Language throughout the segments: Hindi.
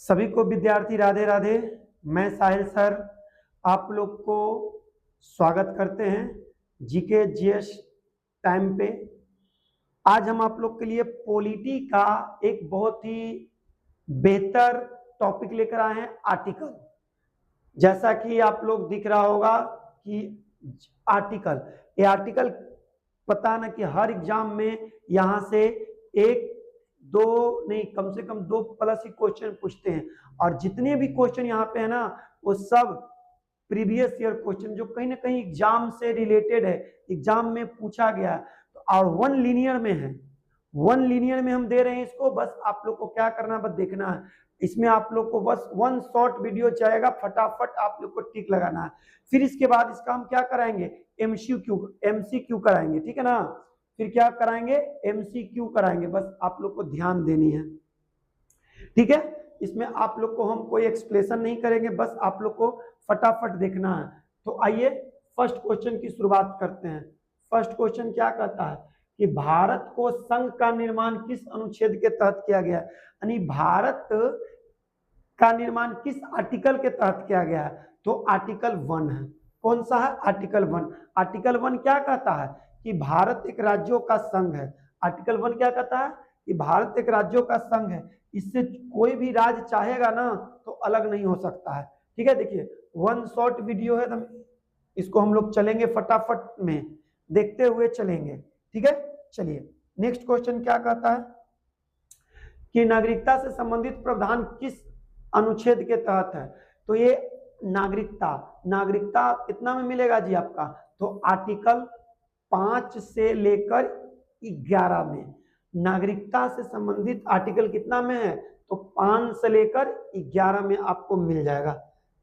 सभी को विद्यार्थी राधे राधे। मैं साहिल सर आप लोग को स्वागत करते हैं जीके जीएस टाइम पे। आज हम आप लोग के लिए पॉलिटी का एक बहुत ही बेहतर टॉपिक लेकर आए हैं, आर्टिकल। जैसा कि आप लोग दिख रहा होगा कि ये आर्टिकल पता ना कि हर एग्जाम में यहाँ से एक दो नहीं कम से कम 2+ ही क्वेश्चन पूछते हैं, और जितने भी क्वेश्चन यहाँ पे है ना वो सब प्रीवियस ईयर क्वेश्चन जो कहीं ना कहीं एग्जाम से रिलेटेड है, एग्जाम में पूछा गया है। तो और वन लीनियर में है, वन लीनियर में हम दे रहे हैं इसको। बस आप लोग को क्या करना है, बस देखना है। इसमें आप लोग को बस वन शॉर्ट वीडियो जाएगा, फटाफट आप लोग को टिक लगाना है। फिर इसके बाद इसका हम क्या कराएंगे, एमसीक्यू कराएंगे, ठीक है ना। फिर क्या कराएंगे, एमसीक्यू कराएंगे। बस आप लोग को ध्यान देनी है, ठीक है। इसमें आप लोग को हम कोई एक्सप्लेनेशन नहीं करेंगे, बस आप लोग को फटाफट देखना है। तो आइए फर्स्ट क्वेश्चन की शुरुआत करते हैं। फर्स्ट क्वेश्चन क्या कहता है कि भारत को संघ का निर्माण किस अनुच्छेद के तहत किया गया है, यानी भारत का निर्माण किस आर्टिकल के तहत किया गया है। तो आर्टिकल 1 है। कौन सा है, आर्टिकल 1। आर्टिकल 1 क्या कहता है कि भारत एक राज्यों का संघ है। आर्टिकल 1 क्या कहता है कि भारत एक राज्यों का संघ है, इससे कोई भी राज्य चाहेगा ना तो अलग नहीं हो सकता है, ठीक है। देखिए वन शॉर्ट वीडियो है, तो इसको हम लोग चलेंगे फटाफट में, देखते हुए चलेंगे, ठीक है। चलिए नेक्स्ट क्वेश्चन क्या कहता है कि नागरिकता से संबंधित प्रावधान किस अनुच्छेद के तहत है। तो ये नागरिकता कितना में मिलेगा जी आपका, तो आर्टिकल 5 से लेकर 11 में नागरिकता से संबंधित आर्टिकल कितना में है, तो 5 से लेकर 11 में आपको मिल जाएगा,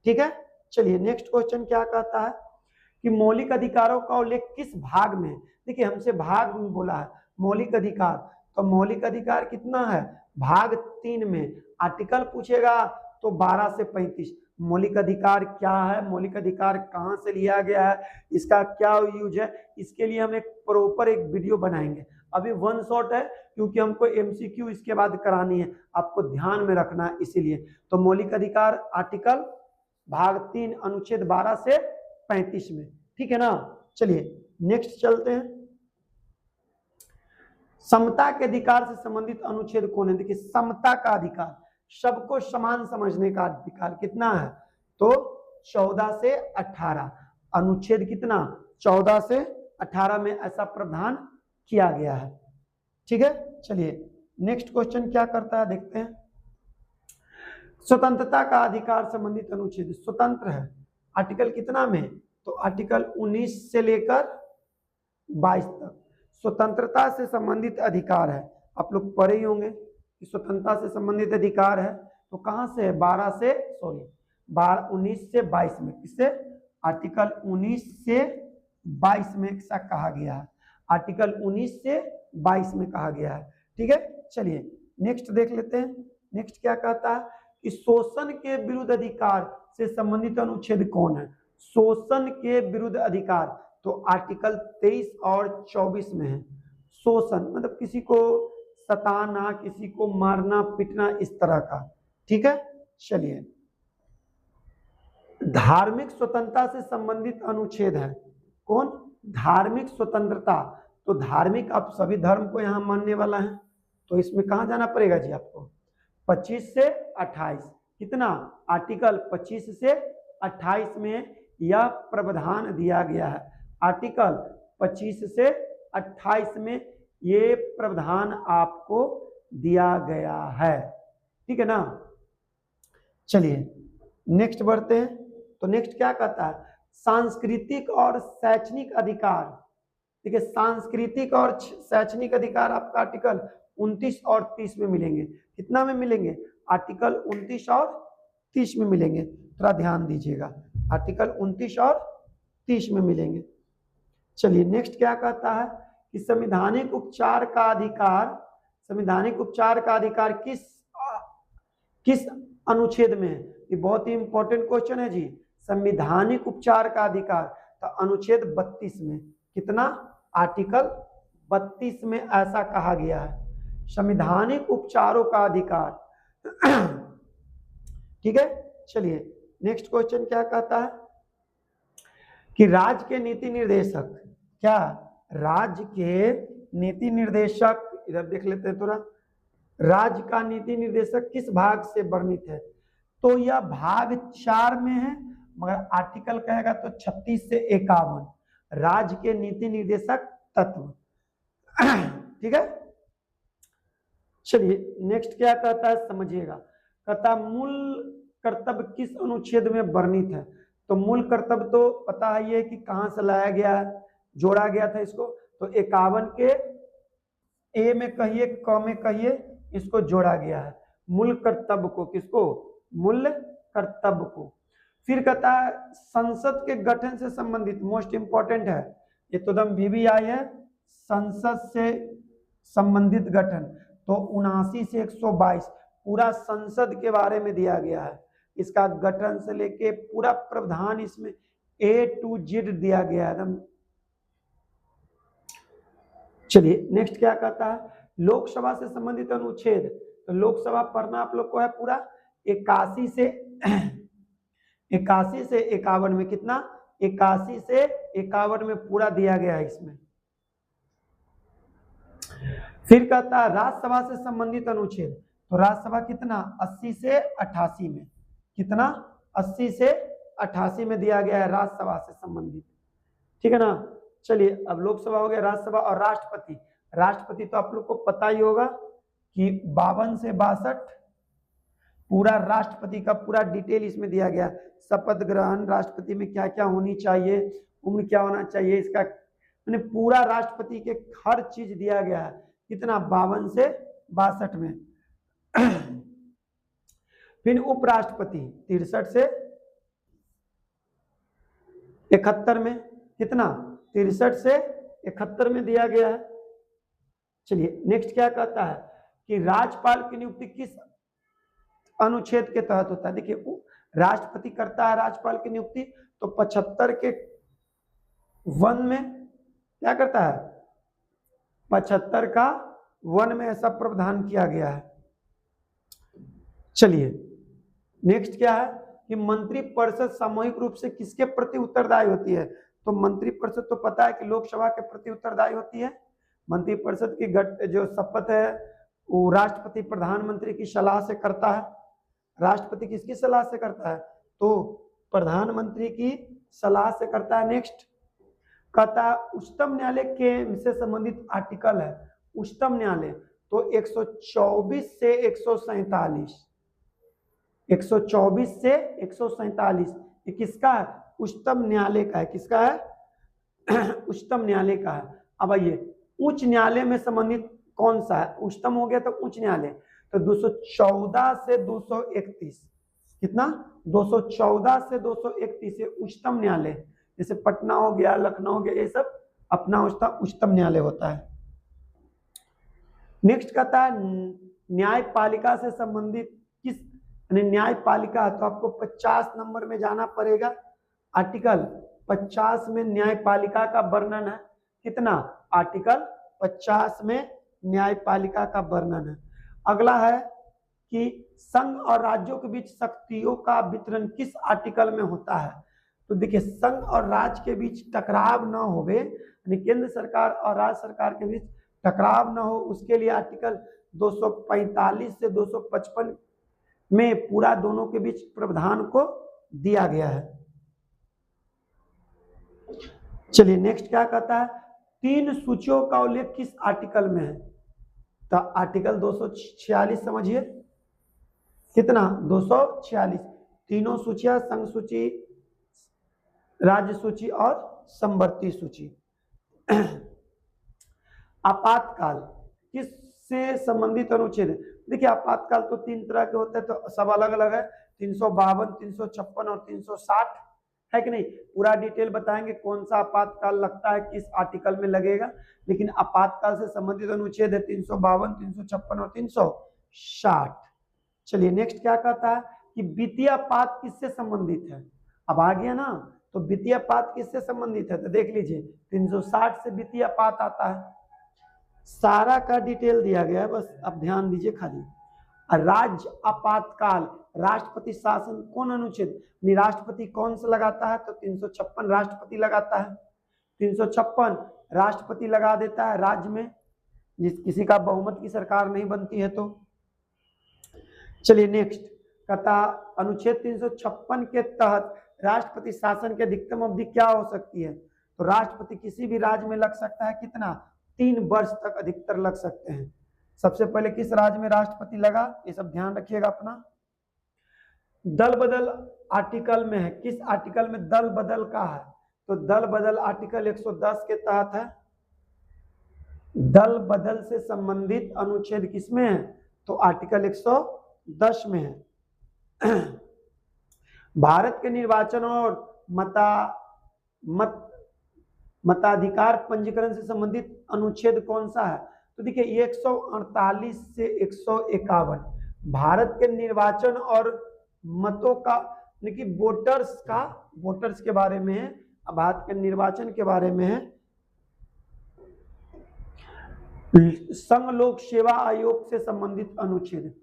ठीक है। चलिए नेक्स्ट क्वेश्चन क्या कहता है कि मौलिक अधिकारों का उल्लेख किस भाग में। देखिए हमसे भाग में बोला है मौलिक अधिकार, तो मौलिक अधिकार कितना है, भाग 3 में। आर्टिकल पूछेगा तो 12 से 35। मौलिक अधिकार क्या है, मौलिक अधिकार कहाँ से लिया गया है, इसका क्या यूज है, इसके लिए हम एक प्रॉपर एक वीडियो बनाएंगे। अभी वन शॉट है क्योंकि हमको एमसीक्यू इसके बाद करानी है, आपको ध्यान में रखना है इसीलिए। तो मौलिक अधिकार आर्टिकल भाग 3 अनुच्छेद 12 से 35 में, ठीक है ना। चलिए नेक्स्ट चलते हैं। समता के अधिकार से संबंधित अनुच्छेद कौन है। देखिए समता का अधिकार, सबको समान समझने का अधिकार कितना है, तो 14 से 18। अनुच्छेद कितना, 14 से 18 में ऐसा प्रावधान किया गया है, ठीक है। चलिए नेक्स्ट क्वेश्चन क्या करता है देखते हैं। स्वतंत्रता का अधिकार संबंधित अनुच्छेद, स्वतंत्र है आर्टिकल कितना में, तो आर्टिकल 19 से लेकर 22 तक स्वतंत्रता से संबंधित अधिकार है। आप लोग पढ़े ही होंगे कि स्वतंत्रता से संबंधित अधिकार है, तो कहां से है, 19 से 22 में। किससे, आर्टिकल 19 से 22 में ऐसा कहा गया है, आर्टिकल 19 से 22 में कहा गया है, ठीक है। चलिए नेक्स्ट देख लेते हैं। नेक्स्ट क्या कहता है कि शोषण के विरुद्ध अधिकार से संबंधित अनुच्छेद कौन है। शोषण के विरुद्ध अधिकार, तो आर्टिकल 23 और 24 में है। शोषण मतलब किसी को सताना, किसी को मारना पीटना, इस तरह का, ठीक है। चलिए धार्मिक स्वतंत्रता से संबंधित अनुच्छेद है कौन, धार्मिक स्वतंत्रता। तो धार्मिक आप सभी धर्म को यहां मानने वाला है, तो इसमें कहां जाना पड़ेगा जी आपको, 25 से 28। कितना, आर्टिकल 25 से 28 में यह प्रावधान दिया गया है। आर्टिकल 25 से 28 में ये प्रावधान आपको दिया गया है, ठीक है ना। चलिए नेक्स्ट बढ़ते हैं। तो नेक्स्ट क्या कहता है, सांस्कृतिक और शैक्षणिक अधिकार। देखिए सांस्कृतिक और शैक्षणिक अधिकार आपका आर्टिकल 29 और 30 में मिलेंगे। कितना में मिलेंगे, आर्टिकल 29 और 30 में मिलेंगे, थोड़ा ध्यान दीजिएगा, आर्टिकल 29 और 30 में मिलेंगे। चलिए नेक्स्ट क्या कहता है कि संवैधानिक उपचार का अधिकार, संवैधानिक उपचार का अधिकार किस अनुच्छेद में है। ये बहुत ही इंपॉर्टेंट क्वेश्चन है जी। संवैधानिक उपचार का अधिकार, तो अनुच्छेद 32 में। कितना, आर्टिकल 32 में ऐसा कहा गया है। संवैधानिक उपचारों का अधिकार ठीक है। चलिए नेक्स्ट क्वेश्चन क्या कहता है कि राज्य के नीति निर्देशक, क्या राज्य के नीति निर्देशक, इधर देख लेते हैं थोड़ा, राज्य का नीति निर्देशक किस भाग से वर्णित है? तो यह भाग 4 में है, मगर आर्टिकल कहेगा तो 36 से 51, राज्य के नीति निर्देशक तत्व। ठीक है। चलिए नेक्स्ट क्या कहता है समझिएगा, कहता मूल कर्तव्य किस अनुच्छेद में वर्णित है? तो मूल कर्तव्य तो पता है ये कि कहां से लाया गया है, जोड़ा गया था इसको, तो 51 के ए में कहिए, क में कहिए, इसको जोड़ा गया है मूल कर्तव्य को। किसको? मूल कर्तव्य को। फिर कहता है संसद के गठन से संबंधित, मोस्ट इंपॉर्टेंट है ये तो एकदम VVI है, संसद से संबंधित गठन, तो 79 से 122 पूरा संसद के बारे में दिया गया है। इसका गठन से लेके पूरा प्रावधान इसमें A to Z दिया गया है एकदम। चलिए नेक्स्ट क्या कहता है, लोकसभा से संबंधित अनुच्छेद, तो लोकसभा पढ़ना आप लोग को है पूरा 81 से 51 में, कितना? 81 से 51 में पूरा दिया गया है इसमें। फिर कहता है राज्यसभा से संबंधित अनुच्छेद, तो राज्यसभा कितना? 80 से 88 में, कितना? 80 से 88 में दिया गया है राज्यसभा से संबंधित, ठीक है ना। चलिए अब लोकसभा हो गया, राज्यसभा और राष्ट्रपति। राष्ट्रपति तो आप लोग को पता ही होगा कि 52 से 62 पूरा राष्ट्रपति का पूरा डिटेल इसमें दिया गया। शपथ ग्रहण, राष्ट्रपति में क्या क्या होनी चाहिए, उम्र क्या होना चाहिए, इसका मैंने पूरा राष्ट्रपति के हर चीज दिया गया है। कितना? 52 से 62 में। फिर उपराष्ट्रपति 63 से 71 में, कितना? 63 से 71 में दिया गया है। चलिए नेक्स्ट क्या कहता है कि राज्यपाल की नियुक्ति किस अनुच्छेद के तहत होता है? देखिए राष्ट्रपति करता है राज्यपाल की नियुक्ति, तो 75 के 1 में क्या करता है? 75 का 1 में ऐसा प्रावधान किया गया है। चलिए नेक्स्ट क्या है कि मंत्रिपरिषद सामूहिक रूप से किसके प्रति उत्तरदायी होती है? तो मंत्रिपरिषद तो पता है कि लोकसभा के प्रति उत्तरदायी होती है। मंत्रिपरिषद की जो शपथ है वो राष्ट्रपति प्रधानमंत्री की सलाह से करता है। राष्ट्रपति किसकी सलाह से करता है? तो प्रधानमंत्री की सलाह से करता है। नेक्स्ट कहता है उच्चतम न्यायालय के से संबंधित आर्टिकल है, उच्चतम न्यायालय, तो 124 से 147, 124 से 147 ये किसका है? उच्चतम न्यायालय का है। किसका है? उच्चतम न्यायालय का है। अब आइए उच्च न्यायालय में संबंधित कौन सा है? उच्चतम हो गया तो उच्च न्यायालय, तो 214 से 231, कितना? 214 से 231 उच्चतम न्यायालय। जैसे पटना हो गया, लखनऊ हो गया, ये सब अपना उच्चतम न्यायालय होता है। नेक्स्ट कहता है न्यायपालिका से संबंधित किस, न्यायपालिका, तो आपको 50 नंबर में जाना पड़ेगा। आर्टिकल 50 में न्यायपालिका का वर्णन है। कितना? आर्टिकल 50 में न्यायपालिका का वर्णन है। अगला है कि संघ और राज्यों के बीच शक्तियों का वितरण किस आर्टिकल में होता है? तो देखिए संघ और राज्य के बीच टकराव न होवे, यानी केंद्र सरकार और राज्य सरकार के बीच टकराव न हो, उसके लिए आर्टिकल 245 से 255 में पूरा दोनों के बीच प्रावधान को दिया गया है। चलिए नेक्स्ट क्या कहता है, 3 सूचियों का उल्लेख किस आर्टिकल में है? तो आर्टिकल 246 समझिए, कितना? 246। तीनों सूचियां, संघ सूची, राज्य सूची और समवर्ती सूची। आपातकाल किससे संबंधित अनुच्छेद? देखिए आपातकाल तो 3 तरह के होते हैं, तो सब अलग अलग है। 352, 356 और 360 है कि नहीं? पूरा डिटेल बताएंगे कौन सा आपातकाल लगता है, किस आर्टिकल में लगेगा। लेकिन आपातकाल से संबंधित अनुच्छेद है 352, 356 और 360। चलिए नेक्स्ट क्या कहता है कि वित्तीय आपात किससे संबंधित है? अब आ गया ना, तो वित्तीय आपात किससे संबंधित है? तो देख लीजिए 360 से वित्तीय आपात आता है। सारा का डिटेल दिया गया है, बस अब ध्यान दीजिए खाली। राज्य आपातकाल, राष्ट्रपति शासन कौन अनुच्छेद, राष्ट्रपति कौन सा लगाता है, तो 356 राष्ट्रपति लगाता है। 356 राष्ट्रपति लगा देता है राज्य में, जिस किसी का बहुमत की सरकार नहीं बनती है तो। चलिए नेक्स्ट कहता अनुच्छेद 356 के तहत राष्ट्रपति शासन की अधिकतम अवधि क्या हो सकती है, तो राष्ट्रपति किसी भी राज्य में लग सकता है कितना, 3 वर्ष तक अधिकतर लग सकते हैं। सबसे पहले किस राज्य में राष्ट्रपति लगा, ये सब ध्यान रखिएगा अपना। दल बदल आर्टिकल में है, किस आर्टिकल में दल बदल का है, तो दल बदल आर्टिकल 110 के तहत है। दल बदल से संबंधित अनुच्छेद किसमें है, तो आर्टिकल 110 में है। भारत के निर्वाचन और मताधिकार पंजीकरण से संबंधित अनुच्छेद कौन सा है, तो देखिए 148 से 151 भारत के निर्वाचन और मतों का, देखिए वोटर्स के बारे में है, भारत के निर्वाचन के बारे में है। संघ लोक सेवा आयोग से संबंधित अनुच्छेद,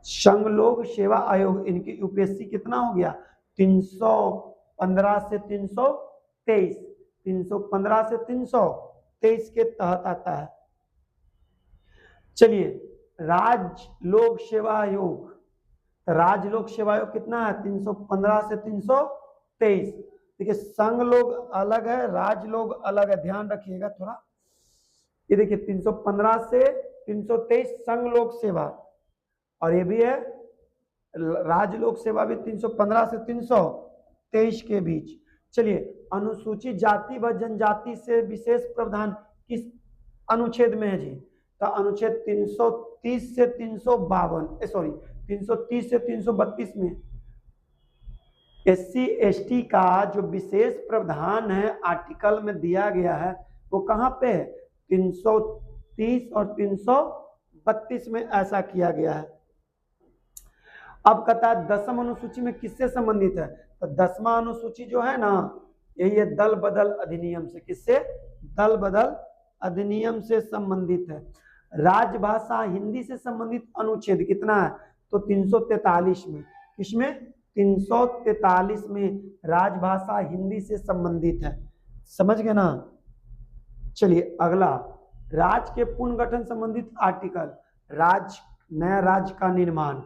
संघ लोक सेवा आयोग, इनकी यूपीएससी कितना हो गया, 315 से 323, 315 से 323 के तहत आता है। चलिए राज्य लोक सेवा आयोग, राज्य लोक सेवा आयोग कितना है, 315 से 323। देखिए संघ लोग अलग है, राज्य लोग अलग है, ध्यान रखिएगा थोड़ा। ये देखिए 315 से 323 संघ लोक सेवा, और ये भी है राज्य लोक सेवा भी 315 से 323 के बीच। चलिए अनुसूचित जाति व जनजाति से विशेष प्रावधान किस अनुच्छेद में है जी, तो अनुच्छेद 330 से 330 से 332 में। SC ST का जो विशेष प्रावधान है आर्टिकल में दिया गया है वो कहाँ पे है, 330 और 332 में ऐसा किया गया है। अब कहता है 10वीं अनुसूची में किससे संबंधित है, तो 10वां अनुसूची जो है ना, यही है दल बदल अधिनियम से, किससे, दल बदल अधिनियम से संबंधित है। राजभाषा हिंदी से संबंधित अनुच्छेद कितना है, तो 343 में, किसमें, 343 में राजभाषा हिंदी से संबंधित है, समझ गए ना। चलिए अगला राज्य के पुनर्गठन संबंधित आर्टिकल, नया राज्य का निर्माण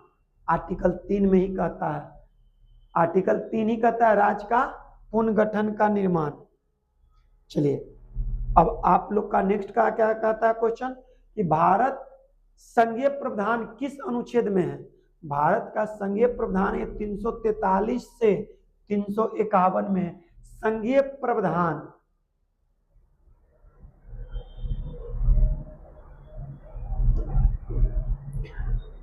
आर्टिकल 3 में ही कहता है, आर्टिकल 3 ही कहता है राज्य का पुनर्गठन का निर्माण। चलिए अब आप लोग का नेक्स्ट का क्या कहता है क्वेश्चन, कि भारत संघीय प्रावधान किस अनुच्छेद में है, भारत का संघीय प्रावधान है 343 से 351 में है। संघीय प्रावधान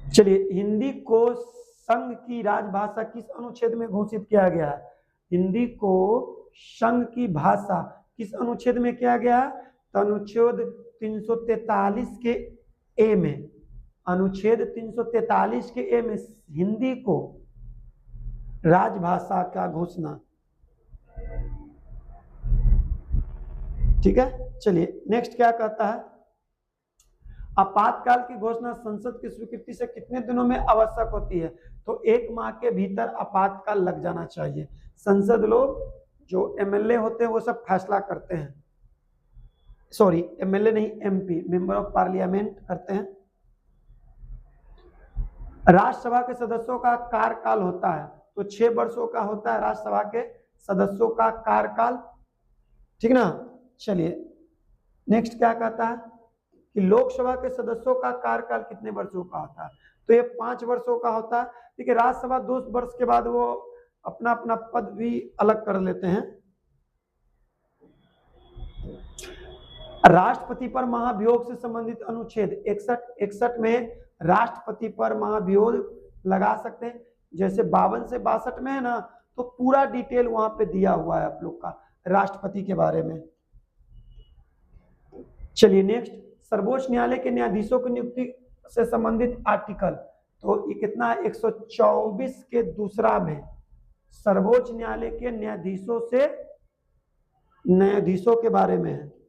चलिए हिंदी को संघ की राजभाषा किस अनुच्छेद में घोषित किया गया है, हिंदी को संघ की भाषा किस अनुच्छेद में किया गया है, तो अनुच्छेद 343 के ए में, अनुच्छेद 343 के ए में हिंदी को राजभाषा का घोषणा। ठीक है, चलिए नेक्स्ट क्या कहता है, आपातकाल की घोषणा संसद की स्वीकृति से कितने दिनों में आवश्यक होती है, तो 1 माह के भीतर आपातकाल लग जाना चाहिए। संसद लोग जो एमएलए होते हैं वो सब फैसला करते हैं, सॉरी एमएलए नहीं, एमपी मेंबर ऑफ पार्लियामेंट करते हैं। राज्यसभा के सदस्यों का कार्यकाल होता है, तो 6 वर्षों का होता है राज्यसभा के सदस्यों का कार्यकाल, ठीक ना। चलिए नेक्स्ट क्या कहता है कि लोकसभा के सदस्यों का कार्यकाल कितने वर्षों का होता है, तो ये 5 वर्षों का होता है। ठीक है, राज्यसभा 2 वर्ष के बाद वो अपना अपना पद भी अलग कर लेते हैं। राष्ट्रपति पर महाभियोग से संबंधित अनुच्छेद 61 में राष्ट्रपति पर महाभियोग लगा सकते हैं, जैसे 52 से 62 में है ना, तो पूरा डिटेल वहां पे दिया हुआ है आप लोग का राष्ट्रपति के बारे में। चलिए नेक्स्ट, सर्वोच्च न्यायालय के न्यायाधीशों की नियुक्ति से संबंधित आर्टिकल, तो ये कितना है, 124 के दूसरा में सर्वोच्च न्यायालय के न्यायाधीशों के बारे में है।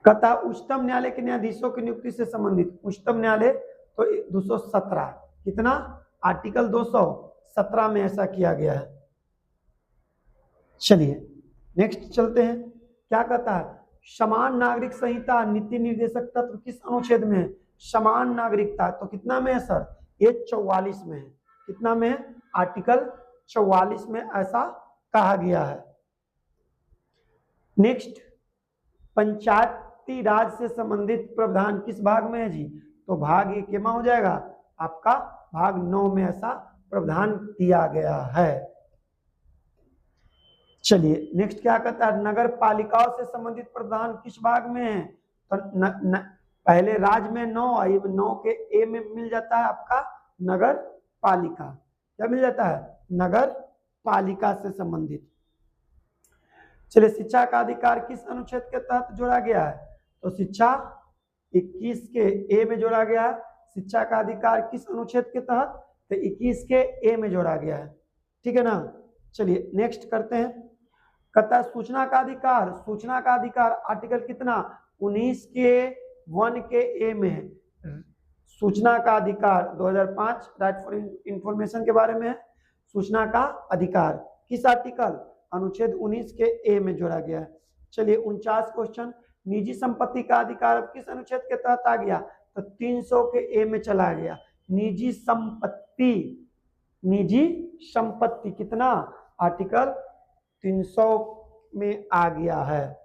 कहता उच्चतम न्यायालय के न्यायाधीशों की नियुक्ति से संबंधित, उच्चतम न्यायालय तो 217 कितना, आर्टिकल 217 में ऐसा किया गया है। चलिए नेक्स्ट चलते हैं। क्या कहता है, समान नागरिक संहिता नीति निर्देशक तत्व किस अनुच्छेद में है? समान नागरिकता, तो कितना में है सर? ये 44 में है। कितना में है? आर्टिकल 44 में ऐसा कहा गया है। नेक्स्ट, पंचायती राज से संबंधित प्रावधान किस भाग में है जी? तो भाग 1 में हो जाएगा आपका, भाग 9 में ऐसा प्रावधान दिया गया है। चलिए नेक्स्ट क्या कहता है, नगर पालिकाओं से संबंधित प्रावधान किस भाग में है? तो पहले राज में 9, 9 के ए में मिल जाता है आपका नगर पालिका। क्या मिल जाता है? नगर पालिका से संबंधित। चलिए, शिक्षा का अधिकार किस अनुच्छेद के तहत जोड़ा गया है? तो शिक्षा 21 के ए में जोड़ा गया है। शिक्षा का अधिकार किस अनुच्छेद के तहत? तो 21 के ए में जोड़ा गया है। ठीक है ना। चलिए नेक्स्ट करते हैं। कहता है सूचना का अधिकार, सूचना का अधिकार आर्टिकल कितना? 19 के 1 के ए में है। सूचना का अधिकार 2005 राइट फॉर इंफॉर्मेशन के बारे में है। सूचना का अधिकार किस आर्टिकल? अनुच्छेद 19 के ए में जोड़ा गया है। चलिए 49 क्वेश्चन, निजी संपत्ति का अधिकार अब किस अनुच्छेद के तहत आ गया? तो 300 के ए में चला गया। निजी संपत्ति, निजी संपत्ति कितना? आर्टिकल 300 में आ गया है।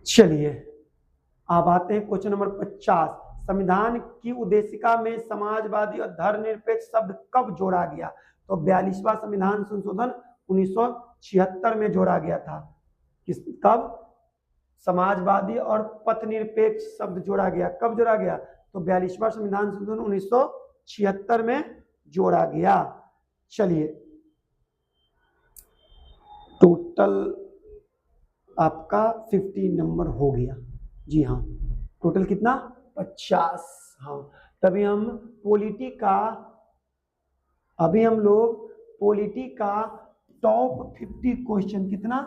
चलिए अब आते हैं क्वेश्चन नंबर 50। संविधान की उद्देशिका में समाजवादी और धर्मनिरपेक्ष शब्द कब जोड़ा गया? तो 42वां संविधान संशोधन 1976 में जोड़ा गया था। किस कब? समाजवादी और पथनिरपेक्ष शब्द जोड़ा गया। कब जोड़ा गया? तो 42वां संविधान संशोधन 1976 में जोड़ा गया। चलिए टोटल आपका 50 नंबर हो गया। जी हाँ, टोटल कितना? 50। हाँ, तभी हम पॉलिटी का, अभी हम लोग पॉलिटी का टॉप 50 क्वेश्चन, कितना?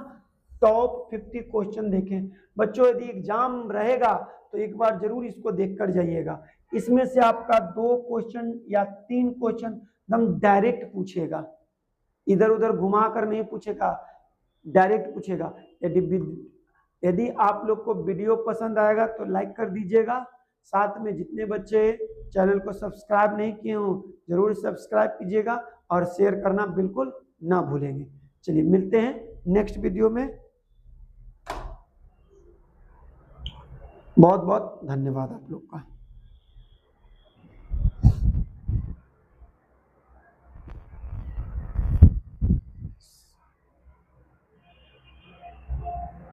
टॉप 50 क्वेश्चन देखें। बच्चों यदि एग्जाम रहेगा तो एक बार जरूर इसको देख कर जाइएगा। इसमें से आपका 2 क्वेश्चन या 3 क्वेश्चन एकदम डायरेक्ट पूछेगा, इधर उधर घुमा कर नहीं पूछेगा, डायरेक्ट पूछेगा। यदि आप लोग को वीडियो पसंद आएगा तो लाइक कर दीजिएगा। साथ में जितने बच्चे चैनल को सब्सक्राइब नहीं किए हों जरूर सब्सक्राइब कीजिएगा और शेयर करना बिल्कुल ना भूलेंगे। चलिए मिलते हैं नेक्स्ट वीडियो में। बहुत बहुत धन्यवाद आप लोग का।